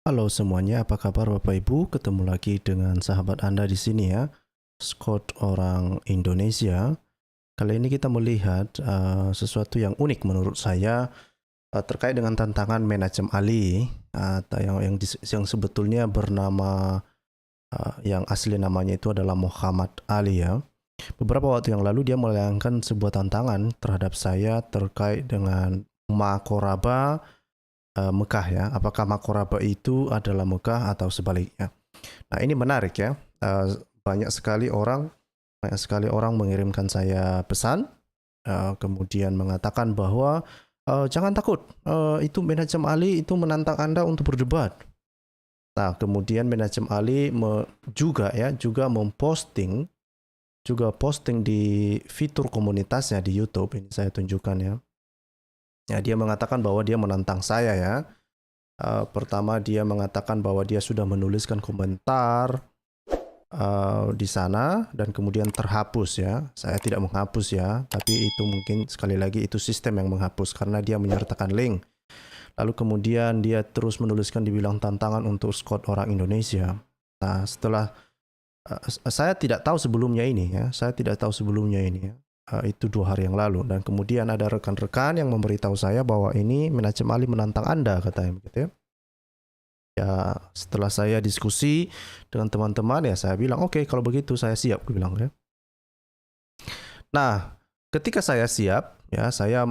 Halo semuanya, apa kabar Bapak Ibu? Ketemu lagi dengan sahabat Anda di sini ya, Scott orang Indonesia. Kali ini kita melihat sesuatu yang unik menurut saya terkait dengan tantangan manajem Ali atau yang sebetulnya bernama yang asli namanya itu adalah Muhammad Ali ya. Beberapa waktu yang lalu dia melayangkan sebuah tantangan terhadap saya terkait dengan Makoraba Mekah ya. Apakah Makoraba itu adalah Mekah atau sebaliknya? Nah, ini menarik ya. Banyak sekali orang mengirimkan saya pesan, kemudian mengatakan bahwa jangan takut, itu manajem Ali itu menantang Anda untuk berdebat. Nah, kemudian manajem Ali juga memposting posting di fitur komunitasnya di YouTube. Ini saya tunjukkan ya. Ya, dia mengatakan bahwa dia menantang saya ya. Pertama dia mengatakan bahwa dia sudah menuliskan komentar di sana dan kemudian terhapus ya. Saya tidak menghapus ya, tapi itu mungkin sekali lagi itu sistem yang menghapus karena dia menyertakan link. Lalu kemudian dia terus menuliskan dibilang tantangan untuk Scott orang Indonesia. Nah, setelah saya tidak tahu sebelumnya ini ya, itu 2 hari yang lalu, dan kemudian ada rekan-rekan yang memberitahu saya bahwa ini manajem Ali menantang Anda, katanya begitu ya. Ya, setelah saya diskusi dengan teman-teman ya saya bilang oke, kalau begitu saya siap, gue bilang ya. Nah, ketika saya siap ya, saya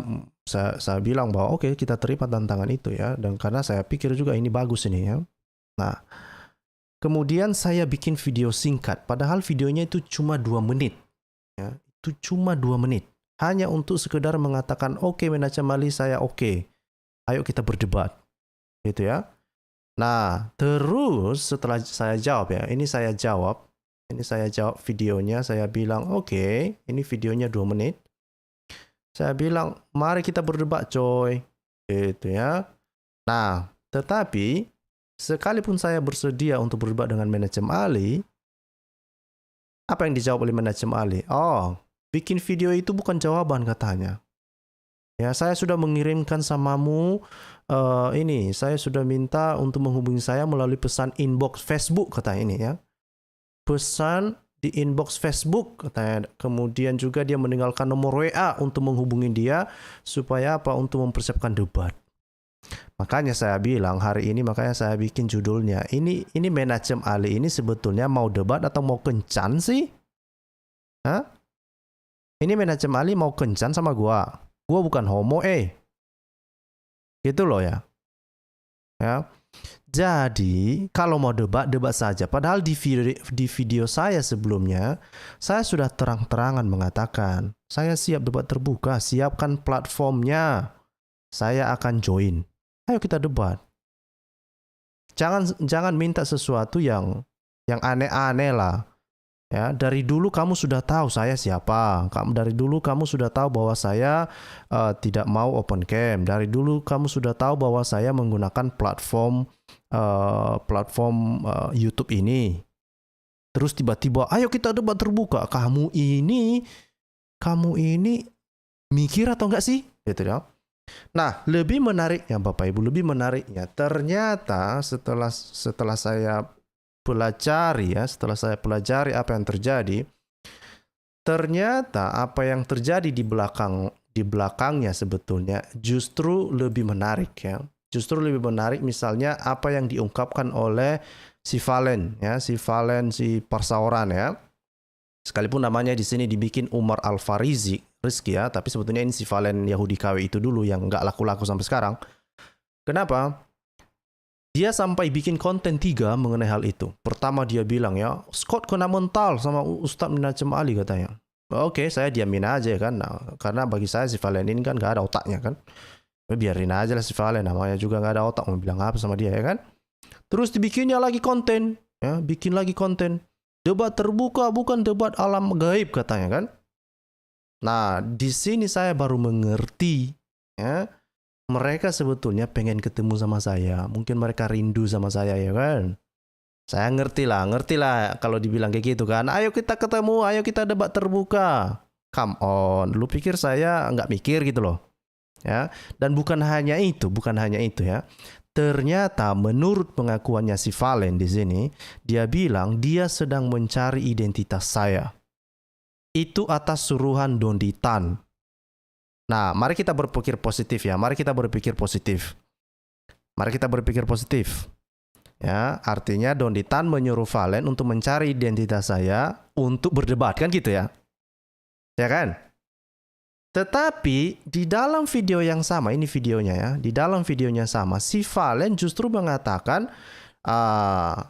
bilang bahwa oke, kita terima tantangan itu ya, dan karena saya pikir juga ini bagus ini ya. Nah, kemudian saya bikin video singkat, padahal videonya itu cuma 2 menit ya. Itu cuma 2 menit. Hanya untuk sekedar mengatakan, oke manajem Ali, saya oke. Ayo kita berdebat. Gitu ya. Nah, terus setelah saya jawab ya, ini saya jawab videonya, saya bilang, oke, ini videonya 2 menit. Saya bilang, mari kita berdebat coy. Gitu ya. Nah, tetapi sekalipun saya bersedia untuk berdebat dengan manajem Ali, apa yang dijawab oleh manajem Ali? Oh, bikin video itu bukan jawaban, katanya. Ya, saya sudah mengirimkan samamu saya sudah minta untuk menghubungi saya melalui pesan inbox Facebook, katanya ini ya. Pesan di inbox Facebook, katanya. Kemudian juga dia meninggalkan nomor WA untuk menghubungi dia supaya apa? Untuk mempersiapkan debat. Makanya saya bilang hari ini, makanya saya bikin judulnya. Ini manajem Ali ini sebetulnya mau debat atau mau kencan sih? Hah? Ini manajem Ali mau kencan sama gua. Gua bukan homo, gitu loh ya. Ya. Jadi, kalau mau debat saja. Padahal di video saya sebelumnya, saya sudah terang-terangan mengatakan, saya siap debat terbuka, siapkan platformnya. Saya akan join. Ayo kita debat. Jangan minta sesuatu yang aneh-aneh lah. Ya, dari dulu kamu sudah tahu saya siapa. Dari dulu kamu sudah tahu bahwa saya tidak mau open cam. Dari dulu kamu sudah tahu bahwa saya menggunakan platform YouTube ini. Terus tiba-tiba, ayo kita debat terbuka. Kamu ini mikir atau enggak sih? Gitu ya. Nah, lebih menariknya Bapak Ibu, ternyata setelah saya pelajari apa yang terjadi, ternyata apa yang terjadi di belakangnya sebetulnya justru lebih menarik ya. Justru lebih menarik, misalnya apa yang diungkapkan oleh si Valen ya, si Parsaoran ya. Sekalipun namanya di sini dibikin Umar Al-Farizi Rizki ya, tapi sebetulnya ini si Valen Yahudi KW itu dulu yang nggak laku-laku sampai sekarang. Kenapa? Dia sampai bikin konten 3 mengenai hal itu. Pertama dia bilang ya, Scott kena mental sama Ustadz manajem Ali, katanya. Oke, saya diamin aja kan. Nah, karena bagi saya si Valen ini kan gak ada otaknya kan. Biarin aja lah si Valen, namanya juga gak ada otak. Mau bilang apa sama dia ya kan. Terus dibikinnya lagi konten. Ya, bikin lagi konten. Debat terbuka bukan debat alam gaib, katanya kan. Nah, di sini saya baru mengerti ya, mereka sebetulnya pengen ketemu sama saya. Mungkin mereka rindu sama saya ya kan. Saya ngerti lah kalau dibilang kayak gitu kan. Ayo kita ketemu, ayo kita debat terbuka. Come on, lu pikir saya nggak mikir gitu loh? ya. Dan bukan hanya itu ya. Ternyata menurut pengakuannya si Valen di sini, dia bilang dia sedang mencari identitas saya. Itu atas suruhan Dondi Tan. Nah, mari kita berpikir positif ya. Mari kita berpikir positif. Ya, artinya Dondi Tan menyuruh Valen untuk mencari identitas saya untuk berdebat, kan gitu ya. Ya kan? Tetapi di dalam video yang sama, ini videonya ya, di dalam videonya sama, si Valen justru mengatakan,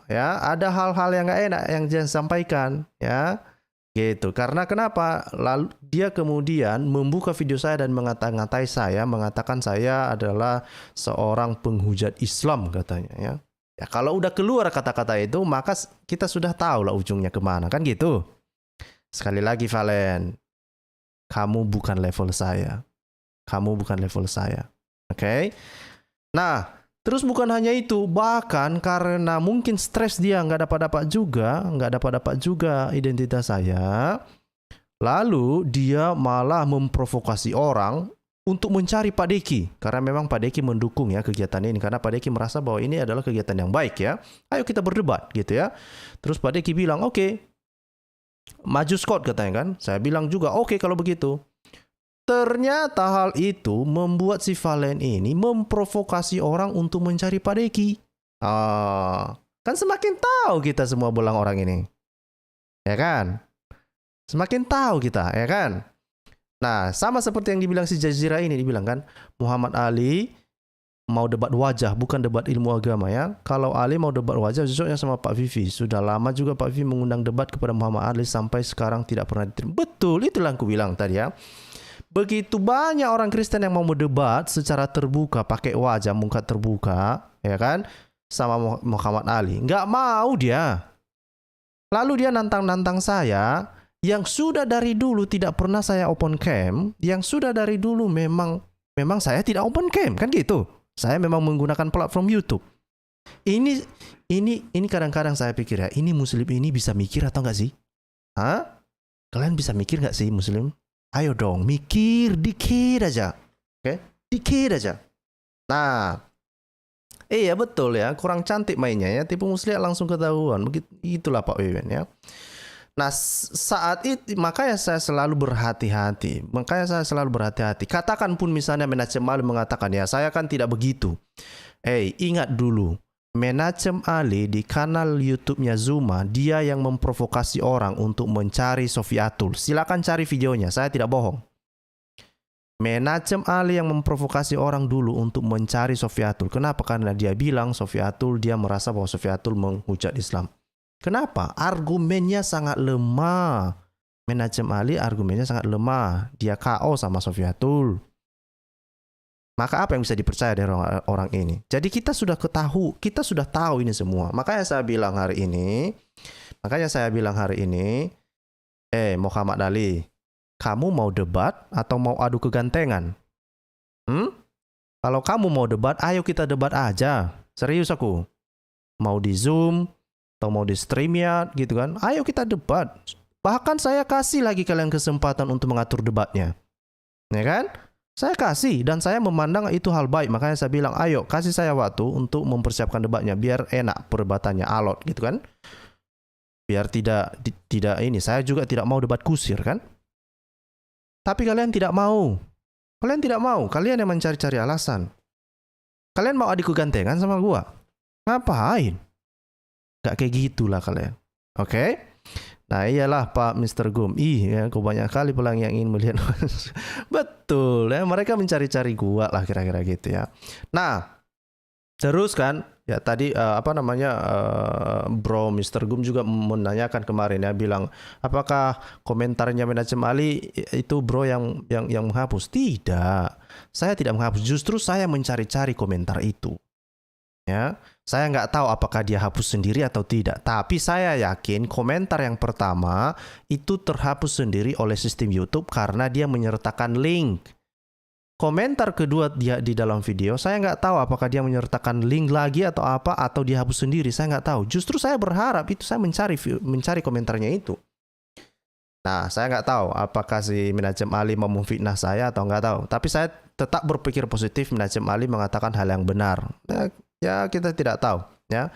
ya ada hal-hal yang nggak enak yang dia sampaikan, ya, gitu. Karena kenapa? Lalu dia kemudian membuka video saya dan mengatakan saya adalah seorang penghujat Islam katanya, ya. Ya kalau udah keluar kata-kata itu, maka kita sudah tahu lah ujungnya kemana, kan gitu. Sekali lagi Valen, kamu bukan level saya. Oke? Nah, terus bukan hanya itu. Bahkan karena mungkin stres dia nggak dapat juga identitas saya. Lalu dia malah memprovokasi orang untuk mencari Pak Deki. Karena memang Pak Deki mendukung ya kegiatan ini. Karena Pak Deki merasa bahwa ini adalah kegiatan yang baik ya. Ayo kita berdebat gitu ya. Terus Pak Deki bilang, oke. Maju Scott katanya kan. Saya bilang juga oke kalau begitu. Ternyata hal itu membuat si Valen ini memprovokasi orang untuk mencari Pak Deki. Kan semakin tahu kita semua belang orang ini. Ya kan? Semakin tahu kita, ya kan? Nah, sama seperti yang dibilang si Jazira ini, dibilang kan, Muhammad Ali mau debat wajah, bukan debat ilmu agama ya. Kalau Ali mau debat wajah, cocoknya sama Pak Vivi. Sudah lama juga Pak Vivi mengundang debat kepada Muhammad Ali sampai sekarang tidak pernah diterima. Betul, itulah yang aku bilang tadi ya. Begitu banyak orang Kristen yang mau berdebat secara terbuka, pakai wajah, muka terbuka, ya kan, sama Muhammad Ali. Nggak mau dia. Lalu dia nantang-nantang saya, yang sudah dari dulu tidak pernah saya open cam, yang sudah dari dulu memang saya tidak open cam, kan gitu. Saya memang menggunakan platform YouTube. Ini kadang-kadang saya pikir ya, ini Muslim ini bisa mikir atau enggak sih? Hah? Kalian bisa mikir nggak sih Muslim? Ayo dong, mikir dikit aja. Oke? Dikit aja. Nah, iya betul ya, kurang cantik mainnya ya, tipu muslihat langsung ketahuan. Begitu itulah Pak Wewen ya. Nah, saat itu makanya saya selalu berhati-hati. Katakan pun misalnya Menachem Ali mengatakan, ya saya kan tidak begitu. Ingat dulu, Menachem Ali di kanal YouTube-nya Zuma, dia yang memprovokasi orang untuk mencari Sofiatul. Silakan cari videonya, saya tidak bohong. Menachem Ali yang memprovokasi orang dulu untuk mencari Sofiatul. Kenapa? Karena dia bilang Sofiatul, dia merasa bahwa Sofiatul menghujat Islam. Kenapa? Argumennya sangat lemah. Menachem Ali argumennya sangat lemah. Dia KO sama Sofiatul. Maka apa yang bisa dipercaya dari orang ini? Jadi kita sudah tahu ini semua. Makanya saya bilang hari ini, Muhammad Ali, kamu mau debat atau mau adu kegantengan? Kalau kamu mau debat, ayo kita debat aja. Serius aku. Mau di Zoom, atau mau di StreamYard gitu kan, ayo kita debat. Bahkan saya kasih lagi kalian kesempatan untuk mengatur debatnya, ya kan? Saya kasih dan saya memandang itu hal baik. Makanya saya bilang, ayo kasih saya waktu untuk mempersiapkan debatnya biar enak perdebatannya, alot gitu kan, biar tidak ini. Saya juga tidak mau debat kusir kan, tapi kalian tidak mau. Kalian yang mencari-cari alasan. Kalian mau adu kegantengan sama gua, ngapain? Gak kayak gitulah kalian. Oke? Nah iyalah Pak Mr. Gum. Ya, kok banyak kali pelang yang ingin melihat. Betul ya, mereka mencari-cari gua lah kira-kira gitu ya. Nah, terus kan ya tadi Bro Mr. Gum juga menanyakan kemarin ya, bilang apakah komentarnya Menachem Ali itu bro yang menghapus? Tidak. Saya tidak menghapus, justru saya mencari-cari komentar itu. Ya, saya nggak tahu apakah dia hapus sendiri atau tidak. Tapi saya yakin komentar yang pertama itu terhapus sendiri oleh sistem YouTube karena dia menyertakan link. Komentar kedua dia di dalam video, saya nggak tahu apakah dia menyertakan link lagi atau apa, atau dia hapus sendiri. Saya nggak tahu. Justru saya berharap itu, saya mencari komentarnya itu. Nah, saya nggak tahu apakah si Minajem Ali mau memfitnah saya atau nggak tahu. Tapi saya tetap berpikir positif. Minajem Ali mengatakan hal yang benar. Ya kita tidak tahu. Ya.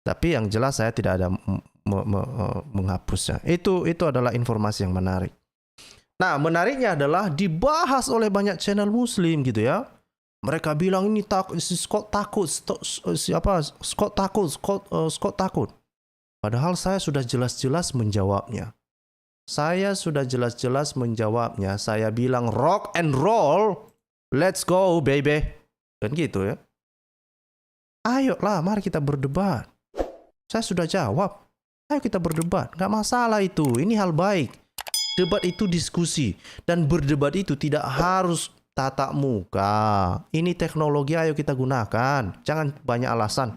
Tapi yang jelas saya tidak ada menghapusnya. Itu adalah informasi yang menarik. Nah, menariknya adalah dibahas oleh banyak channel Muslim gitu ya. Mereka bilang ini Scott takut, Scott takut. Padahal saya sudah jelas-jelas menjawabnya. Saya bilang rock and roll, let's go baby. Kan gitu ya. Ayolah, mari kita berdebat. Saya sudah jawab. Ayo kita berdebat. Gak masalah itu. Ini hal baik. Debat itu diskusi. Dan berdebat itu tidak harus tatap muka. Ini teknologi, ayo kita gunakan. Jangan banyak alasan.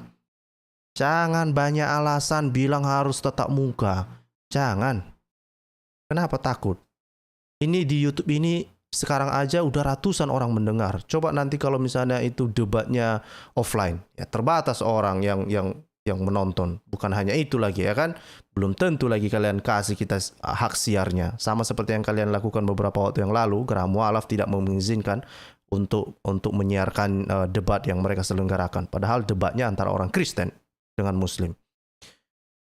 Jangan banyak alasan bilang harus tatap muka. Jangan. Kenapa takut? Ini di YouTube ini sekarang aja udah ratusan orang mendengar. Coba nanti kalau misalnya itu debatnya offline, ya terbatas orang yang menonton. Bukan hanya itu lagi ya kan? Belum tentu lagi kalian kasih kita hak siarnya. Sama seperti yang kalian lakukan beberapa waktu yang lalu, Geraham Mu'alaf tidak mengizinkan untuk menyiarkan debat yang mereka selenggarakan. Padahal debatnya antara orang Kristen dengan Muslim.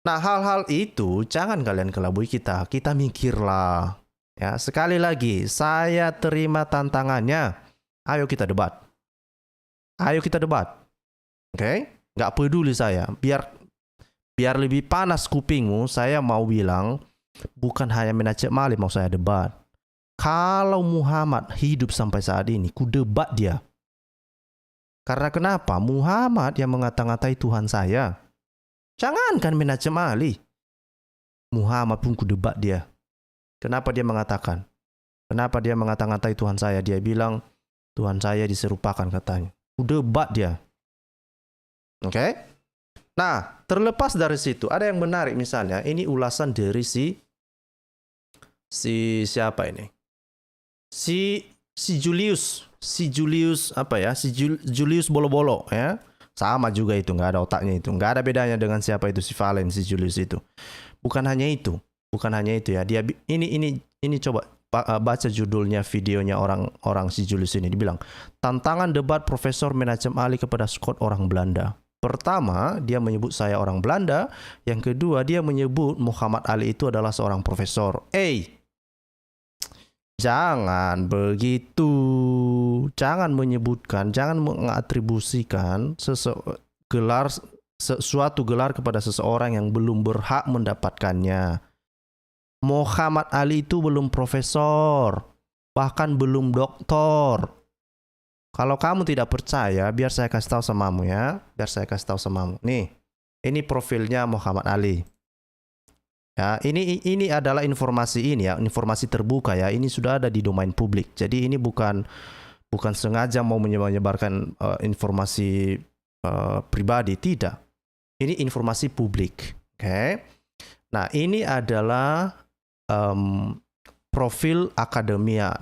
Nah, hal-hal itu jangan kalian kelabui kita. Kita mikirlah. Ya, sekali lagi, saya terima tantangannya. Ayo kita debat. Ayo kita debat. Oke? Nggak peduli saya. Biar lebih panas kupingmu, saya mau bilang, bukan hanya Minajem Ali mau saya debat. Kalau Muhammad hidup sampai saat ini, ku debat dia. Karena kenapa? Muhammad yang mengata-ngatai Tuhan saya. Jangankan Minajem Ali. Muhammad pun ku debat dia. Kenapa dia mengatakan? Kenapa dia mengata-ngatai Tuhan saya? Dia bilang, Tuhan saya diserupakan katanya. Ku debat dia. Oke? Nah, terlepas dari situ, ada yang menarik misalnya. Ini ulasan dari si siapa ini? Si Julius. Si Julius Bolo-Bolo ya. Sama juga itu, nggak ada otaknya itu. Nggak ada bedanya dengan siapa itu si Valen, si Julius itu. Bukan hanya itu ya. Dia ini coba baca judulnya videonya orang si Julius ini. Dibilang, tantangan debat Profesor Minajem Ali kepada Scott orang Belanda. Pertama, dia menyebut saya orang Belanda. Yang kedua, dia menyebut Muhammad Ali itu adalah seorang profesor. Jangan begitu. Jangan menyebutkan, jangan mengatribusikan suatu gelar kepada seseorang yang belum berhak mendapatkannya. Muhammad Ali itu belum profesor, bahkan belum doktor. Kalau kamu tidak percaya, biar saya kasih tahu samamu ya. Nih, ini profilnya Muhammad Ali. Ya, ini adalah informasi informasi terbuka ya. Ini sudah ada di domain publik. Jadi ini bukan sengaja mau menyebarkan informasi pribadi, tidak. Ini informasi publik. Oke. Nah, ini adalah profil akademia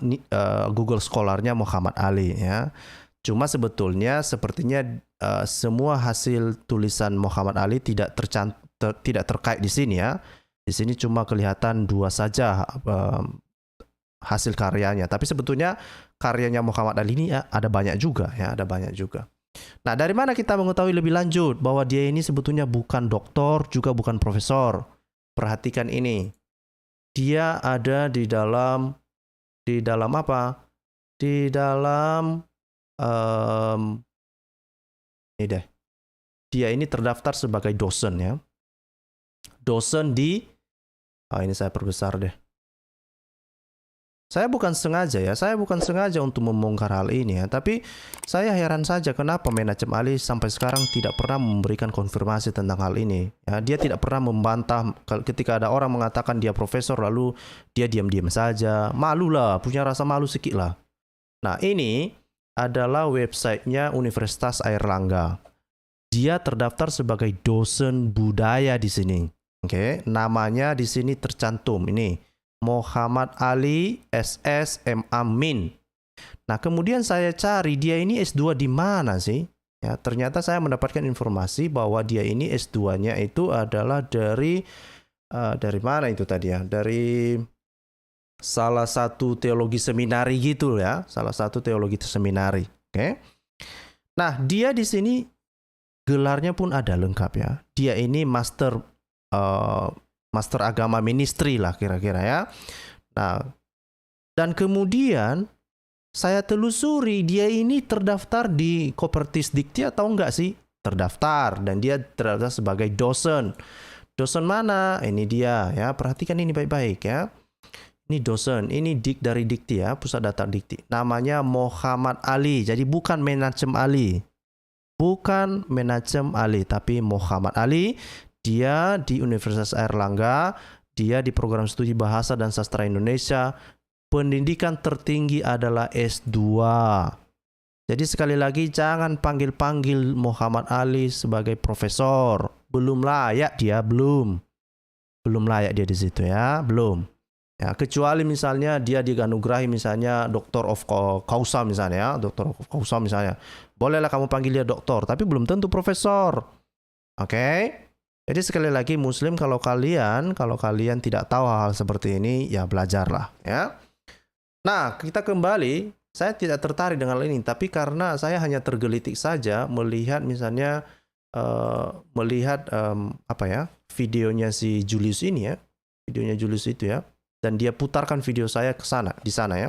Google Scholar-nya Muhammad Ali ya. Cuma sebetulnya sepertinya semua hasil tulisan Muhammad Ali tidak terkait di sini ya. Di sini cuma kelihatan 2 saja hasil karyanya. Tapi sebetulnya karyanya Muhammad Ali ini ada banyak juga ya, ada banyak juga. Nah, dari mana kita mengetahui lebih lanjut bahwa dia ini sebetulnya bukan doktor, juga bukan profesor? Perhatikan ini. Dia ada di dalam apa? Di dalam ini deh. Dia ini terdaftar sebagai dosen ya. Dosen di ini saya perbesar deh. Saya bukan sengaja untuk membongkar hal ini ya, tapi saya heran saja kenapa Minajem Ali sampai sekarang tidak pernah memberikan konfirmasi tentang hal ini. Ya, dia tidak pernah membantah ketika ada orang mengatakan dia profesor lalu dia diam-diam saja. Malulah, punya rasa malu sedikit lah. Nah, ini adalah websitenya Universitas Airlangga. Dia terdaftar sebagai dosen budaya di sini. Oke, namanya di sini tercantum ini Muhammad Ali SS MA Min. Nah, kemudian saya cari dia ini S2 di mana sih? Ya, ternyata saya mendapatkan informasi bahwa dia ini S2-nya itu adalah dari mana itu tadi ya? Dari salah satu teologi seminari gitu ya, salah satu teologi seminari. Oke. Nah, dia di sini gelarnya pun ada lengkap ya. Dia ini master agama ministry lah kira-kira ya. Nah, dan kemudian saya telusuri dia ini terdaftar di Kopertis Dikti atau enggak sih? Terdaftar, dan dia terdaftar sebagai dosen. Dosen mana? Ini dia ya. Perhatikan ini baik-baik ya. Ini dosen, ini dari Dikti ya, Pusat Data Dikti. Namanya Muhammad Ali. Jadi bukan Menachem Ali. Bukan Menachem Ali, tapi Muhammad Ali. Dia di Universitas Airlangga, dia di program studi Bahasa dan Sastra Indonesia. Pendidikan tertinggi adalah S2. Jadi sekali lagi jangan panggil-panggil Muhammad Ali sebagai profesor. Belum layak dia, belum. Belum layak dia di situ ya, belum. Ya, kecuali misalnya dia diganugerahi misalnya Doctor of Causa misalnya ya, Doctor of Causa misalnya. Bolehlah kamu panggil dia doktor, tapi belum tentu profesor. Oke? Jadi sekali lagi Muslim, kalau kalian tidak tahu hal-hal seperti ini, ya belajarlah ya. Nah, kita kembali, saya tidak tertarik dengan hal ini, tapi karena saya hanya tergelitik saja melihat misalnya videonya si Julius ini ya, videonya Julius itu ya. Dan dia putarkan video saya di sana ya.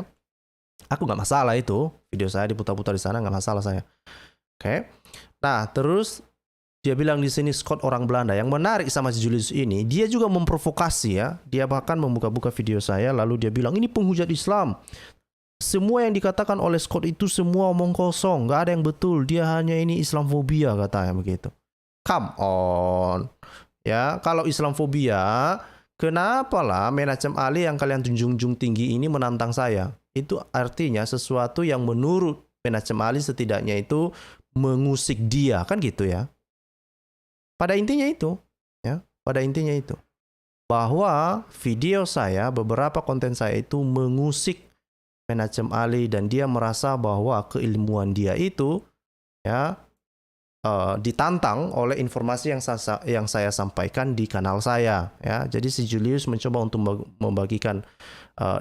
Aku nggak masalah itu, video saya diputar-putar di sana, nggak masalah saya. Oke. Nah, terus dia bilang di sini Scott orang Belanda. Yang menarik sama si Julius ini, dia juga memprovokasi ya. Dia bahkan membuka-buka video saya, lalu dia bilang ini penghujat Islam. Semua yang dikatakan oleh Scott itu semua omong kosong, nggak ada yang betul. Dia hanya ini Islamfobia katanya begitu. Come on, ya kalau Islamfobia. Kenapa lah Menachem Ali yang kalian junjung tinggi ini menantang saya? Itu artinya sesuatu yang menurut Menachem Ali setidaknya itu mengusik dia, kan gitu ya. Pada intinya itu, ya, pada intinya itu. Bahwa video saya, beberapa konten saya itu mengusik Menachem Ali dan dia merasa bahwa keilmuan dia itu ya ditantang oleh informasi yang saya sampaikan di kanal saya ya. Jadi si Julius mencoba untuk membagikan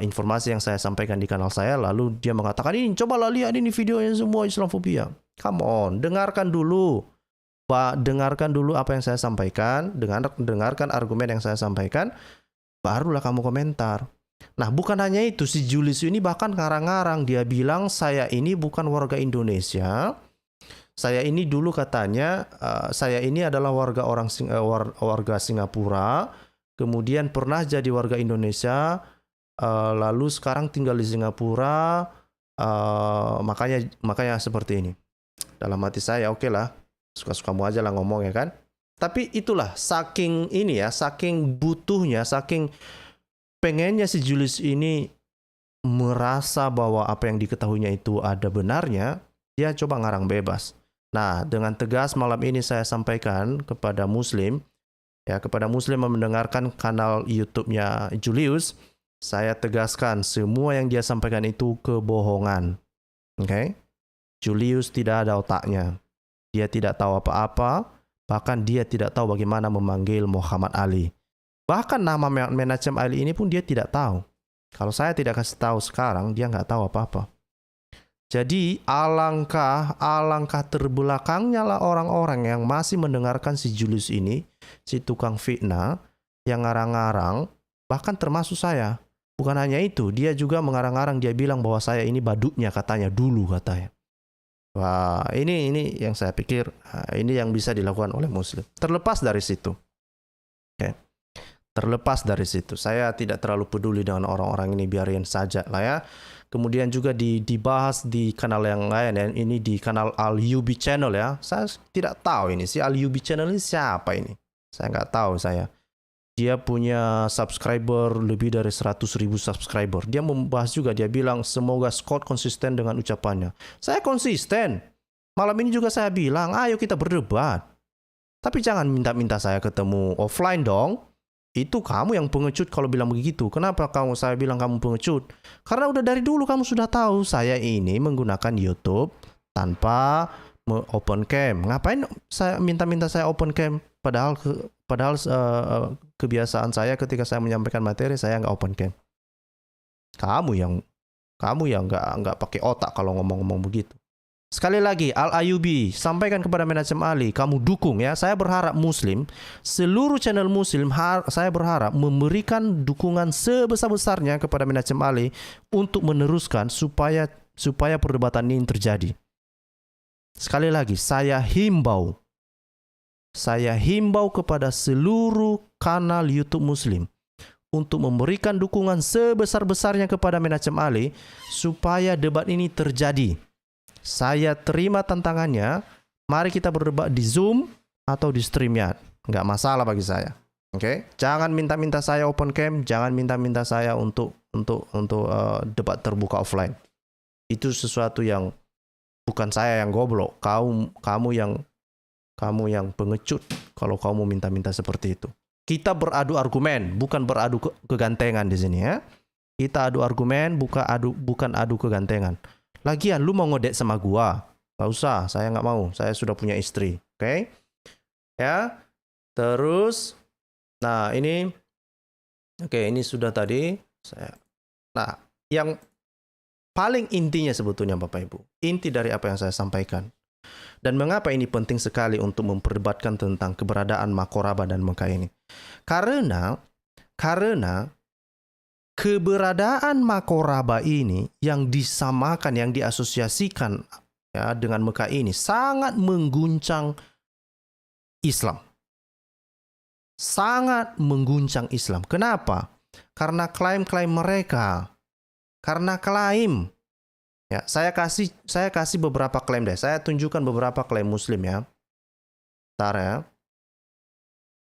informasi yang saya sampaikan di kanal saya, lalu dia mengatakan ini cobalah lihat ini videonya semua Islamfobia. Come on, dengarkan dulu. Pak, dengarkan dulu apa yang saya sampaikan, dengarkan argumen yang saya sampaikan, barulah kamu komentar. Nah, bukan hanya itu, si Julius ini bahkan ngarang-ngarang, dia bilang saya ini bukan warga Indonesia. Saya ini dulu katanya, saya ini adalah warga Singapura, kemudian pernah jadi warga Indonesia, lalu sekarang tinggal di Singapura, makanya seperti ini. Dalam hati saya, oke lah, suka-sukamu aja lah ngomong ya kan. Tapi itulah, saking butuhnya, saking pengennya si Julius ini merasa bahwa apa yang diketahuinya itu ada benarnya, dia coba ngarang bebas. Nah, dengan tegas malam ini saya sampaikan kepada Muslim, ya kepada Muslim yang mendengarkan kanal YouTube-nya Julius, saya tegaskan semua yang dia sampaikan itu kebohongan. Oke? Julius tidak ada otaknya. Dia tidak tahu apa-apa, bahkan dia tidak tahu bagaimana memanggil Muhammad Ali. Bahkan nama Menachem Ali ini pun dia tidak tahu. Kalau saya tidak kasih tahu sekarang, dia nggak tahu apa-apa. Jadi alangkah terbelakangnya lah orang-orang yang masih mendengarkan si Julius ini, si tukang fitnah, yang ngarang-ngarang, bahkan termasuk saya. Bukan hanya itu, dia juga mengarang-arang, dia bilang bahwa saya ini badutnya katanya, dulu katanya. Wah, ini yang saya pikir, ini yang bisa dilakukan oleh Muslim. Terlepas dari situ. Oke. Terlepas dari situ, saya tidak terlalu peduli dengan orang-orang ini, biarin saja lah ya. Kemudian juga dibahas di kanal yang lain ya. Ini di kanal Al-Yubi Channel ya. Saya tidak tahu ini si Al-Yubi Channel ini siapa ini. Saya nggak tahu saya. Dia punya subscriber lebih dari 100.000 subscriber. Dia membahas juga, dia bilang semoga Scott konsisten dengan ucapannya. Saya konsisten. Malam ini juga saya bilang, ayo kita berdebat. Tapi jangan minta-minta saya ketemu offline dong. Itu kamu yang pengecut kalau bilang begitu. Kenapa saya bilang kamu pengecut? Karena udah dari dulu kamu sudah tahu saya ini menggunakan YouTube tanpa open cam. Ngapain saya minta-minta saya open cam? Padahal kebiasaan saya ketika saya menyampaikan materi saya nggak open cam. Kamu yang nggak pakai otak kalau ngomong-ngomong begitu. Sekali lagi, Al-Ayubi, sampaikan kepada Menachem Ali, kamu dukung ya. Saya berharap Muslim, seluruh channel Muslim, saya berharap memberikan dukungan sebesar-besarnya kepada Menachem Ali untuk meneruskan supaya perdebatan ini terjadi. Sekali lagi, saya himbau kepada seluruh kanal YouTube Muslim untuk memberikan dukungan sebesar-besarnya kepada Menachem Ali supaya debat ini terjadi. Saya terima tantangannya. Mari kita berdebat di Zoom atau di StreamYard. Nggak masalah bagi saya. Oke? Jangan minta-minta saya open cam, jangan minta-minta saya untuk debat terbuka offline. Itu sesuatu yang bukan saya yang goblok. Kamu yang pengecut kalau kamu minta-minta seperti itu. Kita beradu argumen, bukan beradu kegantengan di sini ya. Kita adu argumen, bukan adu kegantengan. Lagian lu mau ngedek sama gua? Gak usah, saya nggak mau. Saya sudah punya istri, oke? Ya. Terus, nah ini, oke, ini sudah tadi. Nah, yang paling intinya sebetulnya Bapak Ibu, inti dari apa yang saya sampaikan. Dan mengapa ini penting sekali untuk memperdebatkan tentang keberadaan Makoraba dan Mekah ini? Karena keberadaan Makoraba ini yang disamakan, yang diasosiasikan ya dengan Mekah ini sangat mengguncang Islam. Sangat mengguncang Islam. Kenapa? Karena klaim-klaim mereka. Karena klaim. Ya, saya kasih beberapa klaim deh. Saya tunjukkan beberapa klaim Muslim ya. Bentar ya.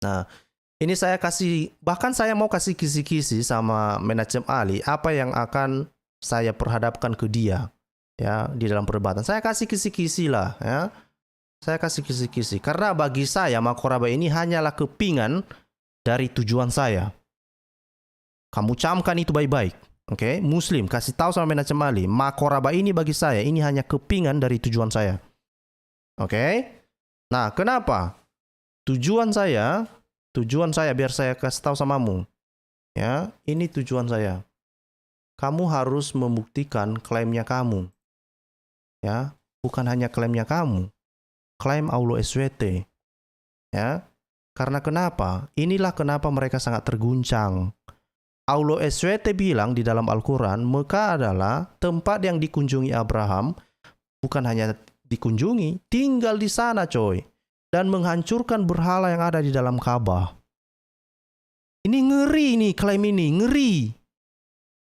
Nah, ini saya kasih, bahkan saya mau kasih kisi-kisi sama Menachem Ali apa yang akan saya perhadapkan ke dia ya di dalam perdebatan. Saya kasih kisi-kisi lah ya. Saya kasih kisi-kisi karena bagi saya Makoraba ini hanyalah kepingan dari tujuan saya. Kamu camkan itu baik-baik. Oke, Muslim kasih tahu sama Menachem Ali, Makoraba ini bagi saya ini hanya kepingan dari tujuan saya. Oke? Nah, kenapa? Tujuan saya biar saya kasih tahu samamu. Ya, ini tujuan saya. Kamu harus membuktikan klaimnya kamu. Ya, bukan hanya klaimnya kamu. Klaim Aulo SWT. Ya. Karena kenapa? Inilah kenapa mereka sangat terguncang. Aulo SWT bilang di dalam Al-Quran, Mekah adalah tempat yang dikunjungi Abraham, bukan hanya dikunjungi, tinggal di sana coy. Dan menghancurkan berhala yang ada di dalam Ka'bah. Ini ngeri nih klaim ini, ngeri.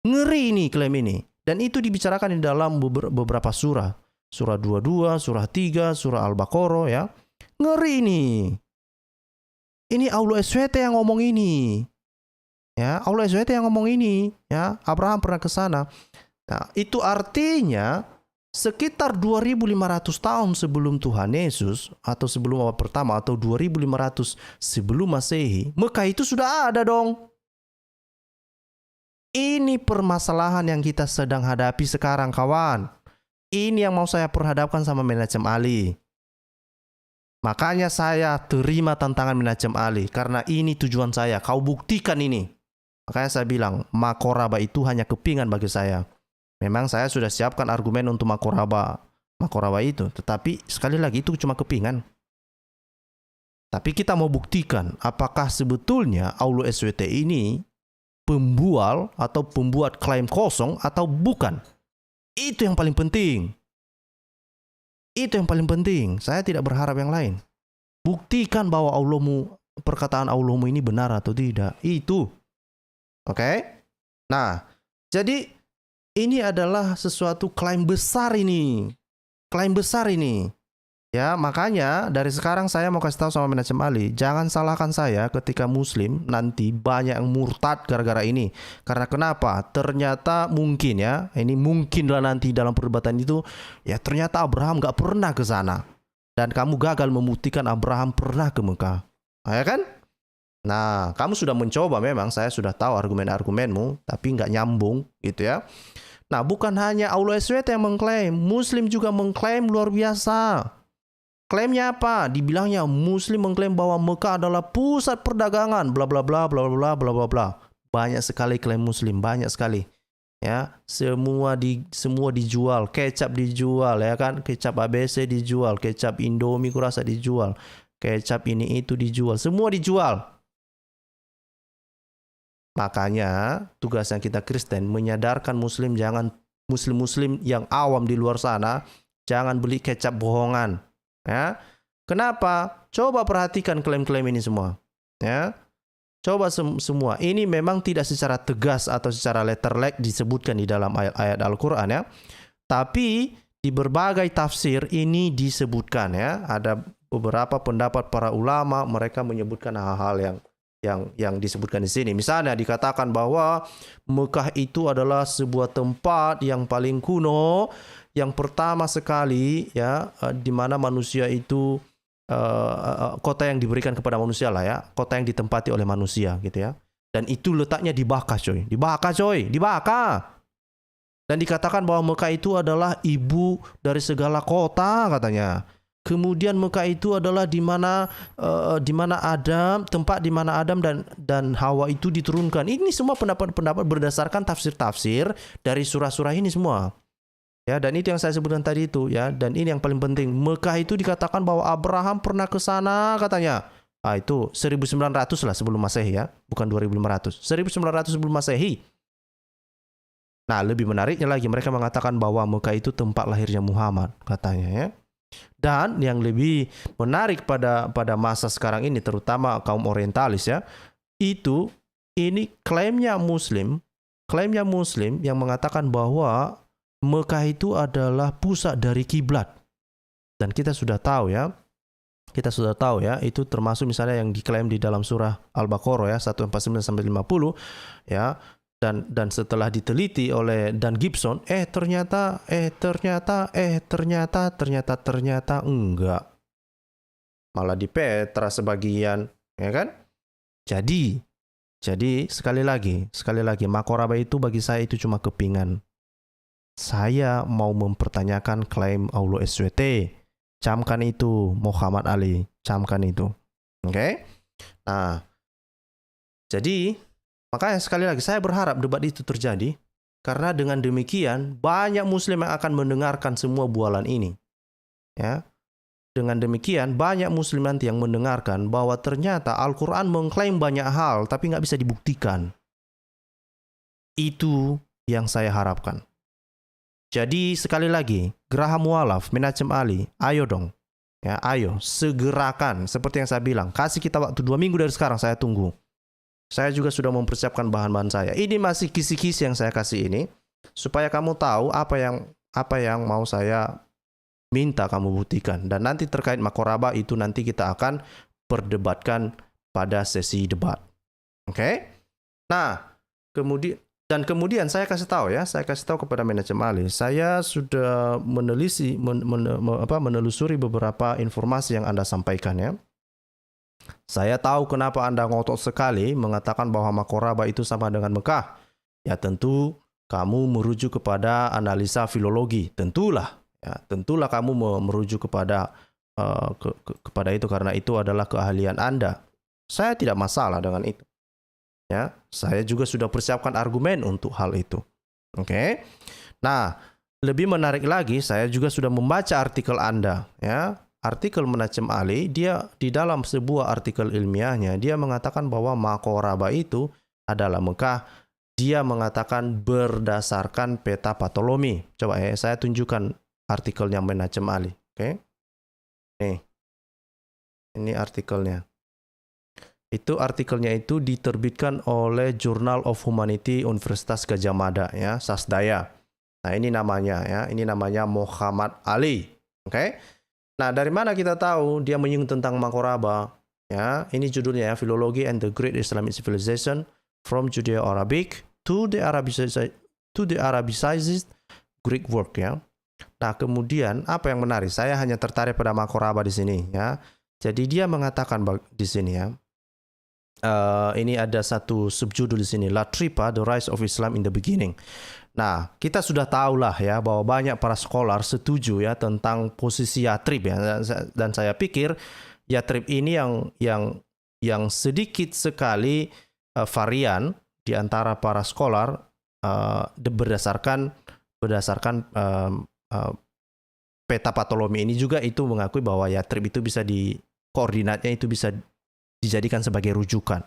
Ngeri nih klaim ini. Dan itu dibicarakan di dalam beberapa surah. Surah 22, surah 3, surah Al-Baqarah ya. Ngeri nih. Ini Aulo SWT yang ngomong ini. Ya, Aulo SWT yang ngomong ini, ya. Abraham pernah ke sana. Nah, itu artinya sekitar 2500 tahun sebelum Tuhan Yesus atau sebelum abad pertama atau 2500 sebelum Masehi, Mekah itu sudah ada dong. Ini permasalahan yang kita sedang hadapi sekarang kawan. Ini yang mau saya perhadapkan sama Menachem Ali. Makanya saya terima tantangan Menachem Ali karena ini tujuan saya. Kau buktikan ini. Makanya saya bilang Makoraba itu hanya kepingan bagi saya. Memang saya sudah siapkan argumen untuk Makoraba itu. Tetapi sekali lagi itu cuma kepingan. Tapi kita mau buktikan apakah sebetulnya Aulo SWT ini pembual atau pembuat klaim kosong atau bukan. Itu yang paling penting. Itu yang paling penting. Saya tidak berharap yang lain. Buktikan bahwa perkataan Allahmu ini benar atau tidak. Itu. Oke? Nah, jadi ini adalah sesuatu klaim besar ini. Klaim besar ini. Ya, makanya dari sekarang saya mau kasih tahu sama Menachem Ali, jangan salahkan saya ketika Muslim nanti banyak yang murtad gara-gara ini. Karena kenapa? Ternyata mungkin ya, ini mungkinlah nanti dalam perdebatan itu, ya ternyata Abraham gak pernah ke sana. Dan kamu gagal membuktikan Abraham pernah ke Mekah. Ya kan? Nah, kamu sudah mencoba memang, saya sudah tahu argumen-argumenmu, tapi nggak nyambung gitu ya. Nah, bukan hanya Aulo SWT yang mengklaim, Muslim juga mengklaim luar biasa. Klaimnya apa? Dibilangnya Muslim mengklaim bahwa Mekah adalah pusat perdagangan, bla bla bla bla bla bla bla bla. Banyak sekali klaim Muslim, banyak sekali. Ya, semua dijual, kecap dijual ya kan, kecap ABC dijual, kecap Indomie kurasa dijual, kecap ini itu dijual, semua dijual. Makanya tugasnya kita Kristen menyadarkan muslim yang awam di luar sana jangan beli kecap bohongan. Ya, kenapa? Coba perhatikan klaim-klaim ini semua. Ya, coba semua. Ini memang tidak secara tegas atau secara letter-like disebutkan di dalam ayat-ayat Al-Quran ya. Tapi di berbagai tafsir ini disebutkan ya. Ada beberapa pendapat para ulama, mereka menyebutkan hal-hal yang disebutkan di sini. Misalnya dikatakan bahwa Mekah itu adalah sebuah tempat yang paling kuno, yang pertama sekali ya, di mana manusia itu kota yang diberikan kepada manusia lah ya, kota yang ditempati oleh manusia gitu ya. Dan itu letaknya di Baka coy, di Baka. Dan dikatakan bahwa Mekah itu adalah ibu dari segala kota katanya. Kemudian Mekah itu adalah di mana Adam, tempat di mana Adam dan Hawa itu diturunkan. Ini semua pendapat-pendapat berdasarkan tafsir-tafsir dari surah-surah ini semua. Ya, dan itu yang saya sebutkan tadi itu ya, dan ini yang paling penting. Mekah itu dikatakan bahwa Abraham pernah ke sana katanya. Itu 1900 lah sebelum Masehi ya, bukan 2500. 1900 sebelum Masehi. Nah, lebih menariknya lagi mereka mengatakan bahwa Mekah itu tempat lahirnya Muhammad katanya ya. Dan yang lebih menarik pada masa sekarang ini terutama kaum orientalis ya, ini klaimnya muslim yang mengatakan bahwa Mekah itu adalah pusat dari kiblat. Dan kita sudah tahu ya, itu termasuk misalnya yang diklaim di dalam surah Al-Baqarah ya 149 sampai 50 ya. Dan setelah diteliti oleh Dan Gibson, ternyata enggak. Malah di Petra sebagian, ya kan? Jadi sekali lagi, Makoraba itu bagi saya itu cuma kepingan. Saya mau mempertanyakan klaim Aulo SWT. Camkan itu, Muhammad Ali. Camkan itu. Oke? Nah, jadi makanya sekali lagi saya berharap debat itu terjadi. Karena dengan demikian banyak muslim yang akan mendengarkan semua bualan ini. Ya. Dengan demikian banyak muslim nanti yang mendengarkan bahwa ternyata Al-Quran mengklaim banyak hal tapi nggak bisa dibuktikan. Itu yang saya harapkan. Jadi sekali lagi, Geraha Mualaf, Menachem Ali, ayo dong. Ya, ayo, segerakan. Seperti yang saya bilang, kasih kita waktu 2 minggu dari sekarang, saya tunggu. Saya juga sudah mempersiapkan bahan-bahan saya. Ini masih kisi-kisi yang saya kasih ini, supaya kamu tahu apa yang mau saya minta kamu buktikan. Dan nanti terkait Makoraba itu nanti kita akan perdebatkan pada sesi debat. Oke? Nah, kemudian saya kasih tahu kepada Menachem Ali, saya sudah menelusuri beberapa informasi yang Anda sampaikan ya. Saya tahu kenapa Anda ngotot sekali mengatakan bahwa Makoraba itu sama dengan Mekah. Ya tentu kamu merujuk kepada analisa filologi, tentulah kamu merujuk kepada kepada itu karena itu adalah keahlian Anda. Saya tidak masalah dengan itu. Ya, saya juga sudah persiapkan argumen untuk hal itu. Oke. Nah, lebih menarik lagi, saya juga sudah membaca artikel Anda, ya. Artikel Menachem Ali, dia di dalam sebuah artikel ilmiahnya, dia mengatakan bahwa Makoraba itu adalah Mekah. Dia mengatakan berdasarkan peta Ptolemy. Coba ya, saya tunjukkan artikelnya Menachem Ali. Oke. Nih. Ini artikelnya. Itu artikelnya itu diterbitkan oleh Journal of Humanity Universitas Gadjah Mada ya, Sasdaya. Nah, ini namanya Muhammad Ali. Oke. Nah, dari mana kita tahu dia menyinggung tentang Makoraba? Ya, ini judulnya ya, Philology and the Great Islamic Civilization from Judeo-Arabic to the Arabicized Greek work ya. Nah, kemudian apa yang menarik? Saya hanya tertarik pada Makoraba di sini ya. Jadi dia mengatakan di sini ya. Ini ada satu subjudul di sini, La Tripa, The Rise of Islam in the Beginning. Nah, kita sudah tahu lah ya bahwa banyak para scholar setuju ya tentang posisi Yatrib ya, dan saya pikir Yatrib ini yang sedikit sekali varian di antara para scholar berdasarkan peta Ptolemy ini juga itu mengakui bahwa Yatrib itu bisa koordinatnya itu bisa dijadikan sebagai rujukan.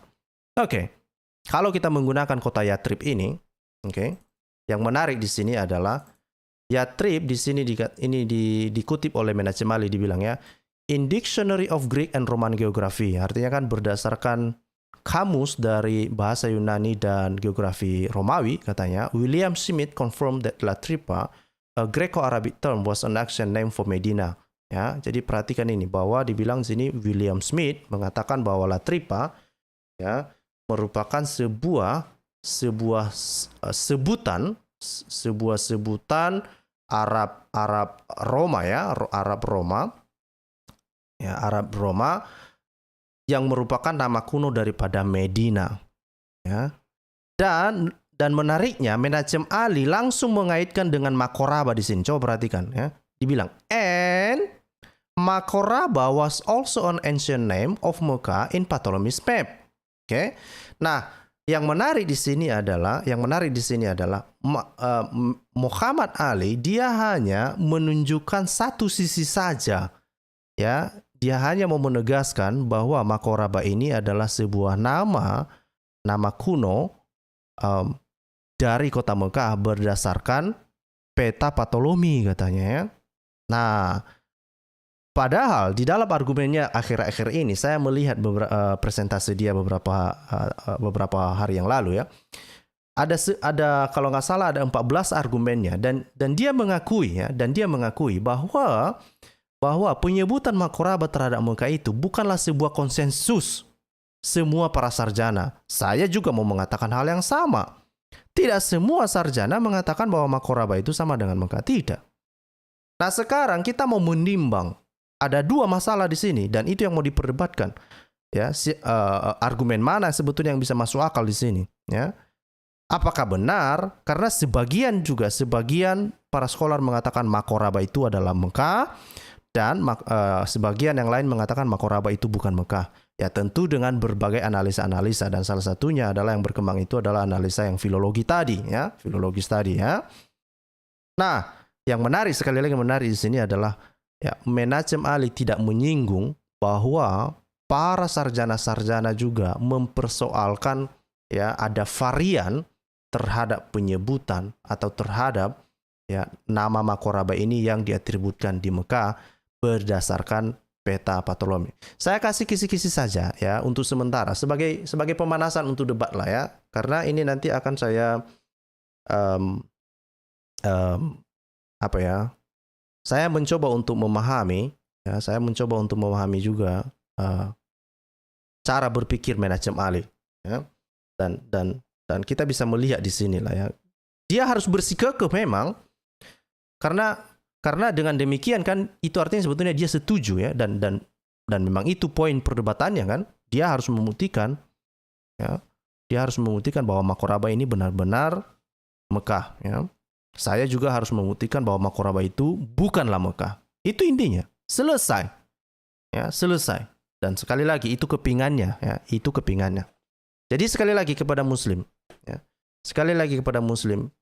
Oke. Kalau kita menggunakan kota Yatrib ini, oke. Yang menarik di sini adalah Yatrib di sini dikutip oleh Menachem Ali, dibilang ya, in Dictionary of Greek and Roman Geography. Artinya kan berdasarkan kamus dari bahasa Yunani dan geografi Romawi, katanya William Smith confirmed that La Tripa, a Greco-Arabic term, was an ancient name for Medina. Ya, jadi perhatikan ini bahwa dibilang sini William Smith mengatakan bahwa La Tripa ya merupakan sebuah sebutan Arab Roma ya, Arab Roma yang merupakan nama kuno daripada Medina ya. Dan menariknya Menachem Ali langsung mengaitkan dengan Makoraba di sini. Coba perhatikan ya. Dibilang, and Makoraba was also an ancient name of Mecca in Ptolemy's map. Oke. Nah, yang menarik di sini adalah Muhammad Ali dia hanya menunjukkan satu sisi saja. Ya, dia hanya mau menegaskan bahwa Makoraba ini adalah sebuah nama kuno dari kota Mekah berdasarkan peta Ptolemy katanya ya. Nah, padahal di dalam argumennya akhir-akhir ini saya melihat presentasi dia beberapa hari yang lalu ya. Ada kalau nggak salah ada 14 argumennya dan dia mengakui bahwa penyebutan Makoraba terhadap Mekah itu bukanlah sebuah konsensus semua para sarjana. Saya juga mau mengatakan hal yang sama. Tidak semua sarjana mengatakan bahwa Makoraba itu sama dengan Mekah. Tidak. Nah sekarang kita mau menimbang. Ada dua masalah di sini dan itu yang mau diperdebatkan. Ya, argumen mana sebetulnya yang bisa masuk akal di sini? Ya, apakah benar? Karena sebagian para scholar mengatakan Makoraba itu adalah Mekah dan sebagian yang lain mengatakan Makoraba itu bukan Mekah. Ya tentu dengan berbagai analisa-analisa dan salah satunya adalah yang berkembang itu adalah analisa yang filologis tadi ya. Nah, yang menarik sekali lagi di sini adalah ya Menachem Ali tidak menyinggung bahwa para sarjana-sarjana juga mempersoalkan ya ada varian terhadap penyebutan atau terhadap ya nama Makoraba ini yang diatributkan di Mekah berdasarkan peta Ptolemy. Saya kasih kisi-kisi saja ya untuk sementara sebagai pemanasan untuk debat lah ya. Karena ini nanti akan saya saya mencoba untuk memahami juga cara berpikir Menachem Ali ya. Dan kita bisa melihat di sini lah ya. Dia harus bersikukuh memang karena dengan demikian kan itu artinya sebetulnya dia setuju ya dan memang itu poin perdebatannya kan. Dia harus membuktikan bahwa Makoraba ini benar-benar Mekah ya. Saya juga harus membuktikan bahwa Makoraba itu bukanlah Mekah. Itu intinya. Selesai. Ya, selesai. Dan sekali lagi itu kepingannya ya, itu kepingannya. Jadi sekali lagi kepada muslim ya. Sekali lagi kepada muslim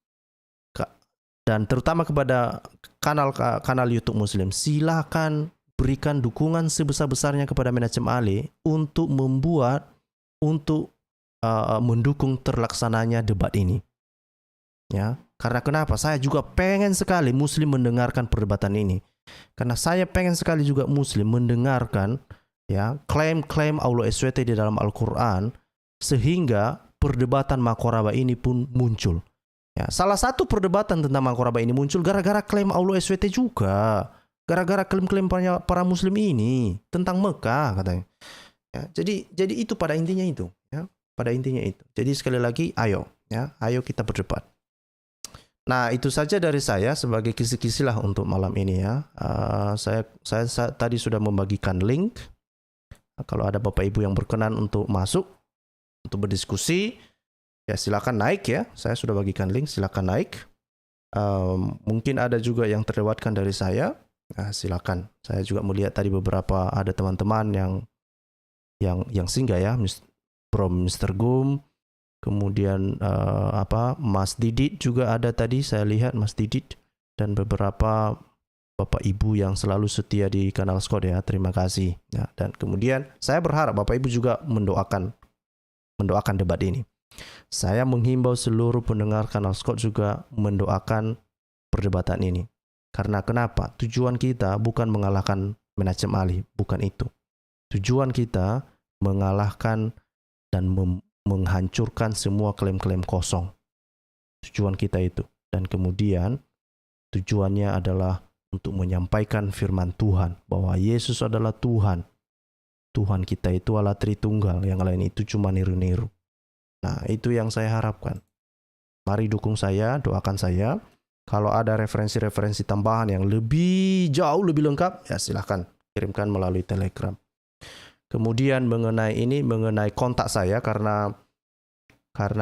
dan terutama kepada kanal YouTube Muslim, silakan berikan dukungan sebesar-besarnya kepada Menachem Ali untuk mendukung terlaksananya debat ini. Ya, karena kenapa? Saya juga pengen sekali Muslim mendengarkan perdebatan ini. Karena saya pengen sekali juga Muslim mendengarkan ya klaim-klaim Allah SWT di dalam Al-Quran sehingga perdebatan Makoraba ini pun muncul. Ya, salah satu perdebatan tentang Makoraba ini muncul gara-gara klaim Allah SWT juga. Gara-gara klaim-klaim para muslim ini tentang Mekah katanya. Ya, jadi itu pada intinya itu. Ya, pada intinya itu. Jadi sekali lagi, ayo kita berdebat. Nah itu saja dari saya sebagai kisi-kisi lah untuk malam ini ya. Saya tadi sudah membagikan link. Kalau ada Bapak Ibu yang berkenan untuk masuk, untuk berdiskusi, ya silakan naik ya. Saya sudah bagikan link, silakan naik. Mungkin ada juga yang terlewatkan dari saya. Nah, silakan. Saya juga melihat tadi beberapa ada teman-teman yang singgah ya, Bro Mr. Gum, kemudian Mas Didit juga ada tadi, saya lihat Mas Didit, dan beberapa Bapak Ibu yang selalu setia di kanal Scott ya, terima kasih. Ya, dan kemudian saya berharap Bapak Ibu juga mendoakan debat ini. Saya menghimbau seluruh pendengar kanal Scott juga mendoakan perdebatan ini. Karena kenapa? Tujuan kita bukan mengalahkan Menachem Ali, bukan itu. Tujuan kita mengalahkan dan menghancurkan semua klaim-klaim kosong. Tujuan kita itu. Dan kemudian tujuannya adalah untuk menyampaikan firman Tuhan, bahwa Yesus adalah Tuhan. Tuhan kita itu Allah Tritunggal, yang lain itu cuma niru-niru. Nah, itu yang saya harapkan. Mari dukung saya, doakan saya. Kalau ada referensi-referensi tambahan yang lebih jauh, lebih lengkap, ya silahkan kirimkan melalui Telegram. Kemudian mengenai kontak saya, karena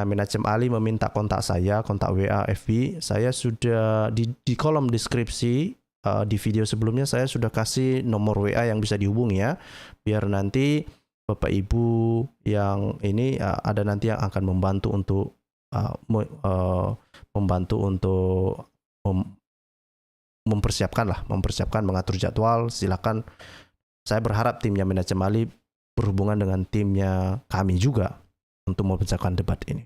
Menachem Ali meminta kontak saya, kontak WA, FB, saya sudah di kolom deskripsi di video sebelumnya saya sudah kasih nomor WA yang bisa dihubungi ya, biar nanti Bapak Ibu yang ini ada nanti yang akan membantu untuk mempersiapkan mengatur jadwal. Silakan, saya berharap timnya Menachem Ali berhubungan dengan timnya kami juga untuk mempersiapkan debat ini.